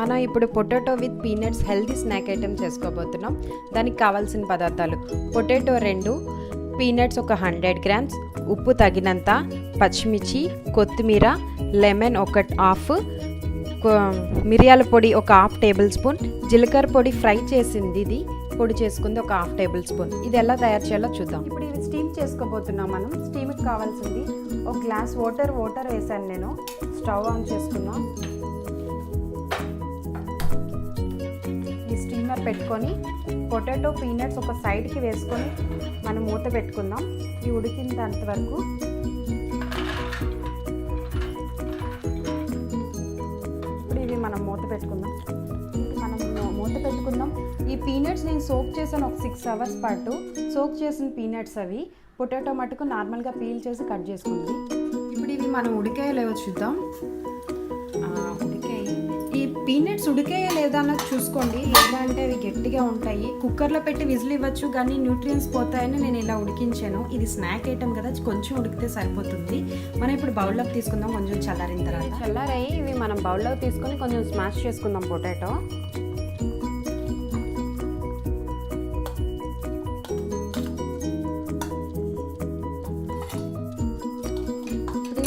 మనం ఇప్పుడు potato with peanuts healthy snack item చేసుకోబోతున్నాం. దానికి కావాల్సిన పదార్థాలు: పొటాటో 2, పీనట్స్ ఒక 100 గ్రామ్స్, ఉప్పు తగినంత, పచ్చిమిర్చి, కొత్తిమీర, లెమన్ ఒక హాఫ్, మిరియాల పొడి ఒక హాఫ్ టేబుల్ స్పూన్, జీలకర్ర పొడి ఫ్రై చేసింది ఇది పొడి చేసుకుంది ఒక హాఫ్ టేబుల్ స్పూన్. ఇది ఎలా తయారు చేయాలో చూద్దాం. ఇప్పుడు ఇవి స్టీమ్ చేసుకోబోతున్నాం. మనం స్టీమ్కి కావాల్సింది ఒక గ్లాస్ వాటర్ వేసాను నేను. స్టవ్ ఆన్ చేసుకున్నాం. ఈ స్టీమర్ పెట్టుకొని పొటాటో పీనట్స్ ఒక సైడ్కి వేసుకొని మనం మూత పెట్టుకుందాం. ఇవి ఉడికినంత వరకు. ఇప్పుడు ఇవి మనం మూత పెట్టుకుందాం. ఈ పీనట్స్ నేను సోక్ చేశాను ఒక 6 అవర్స్ పాటు. సోక్ చేసిన పీనట్స్ అవి. పొటాటో మటుకు నార్మల్గా పీల్ చేసి కట్ చేసుకుంది. ఇప్పుడు ఇవి మనం ఉడికాయలేవో చూద్దాం. ఈ పీనట్స్ ఉడికాయా లేదా అన్నది చూసుకోండి. లేదా అంటే అవి గట్టిగా ఉంటాయి. కుక్కర్లో పెట్టి విజిల్ ఇవ్వచ్చు, కానీ న్యూట్రియన్స్ పోతాయని నేను ఇలా ఉడికించాను. ఇది స్నాక్ ఐటమ్ కదా, కొంచెం ఉడికితే సరిపోతుంది. మనం ఇప్పుడు బౌల్లోకి తీసుకుందాం. కొంచెం చల్లారిన తర్వాత చల్లారాయి ఇవి మనం బౌల్లోకి తీసుకొని కొంచెం స్మాష్ చేసుకుందాం పొటాటో.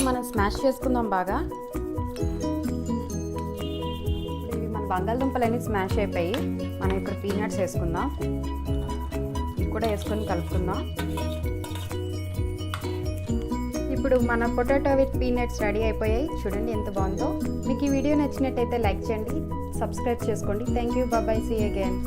మనం స్మాష్ చేసుకుందాం బాగా. ఇవి మన బంగాళదుంపలన్నీ స్మాష్ అయిపోయి మనం ఇప్పుడు పీనట్స్ వేసుకుందాం. ఇవి కూడా వేసుకొని కలుపుకుందాం. ఇప్పుడు మన పొటాటో విత్ పీనట్స్ రెడీ అయిపోయాయి. చూడండి ఎంత బాగుందో. మీకు ఈ వీడియో నచ్చినట్టయితే లైక్ చేయండి, సబ్స్క్రైబ్ చేసుకోండి. Thank you, bye, see you again.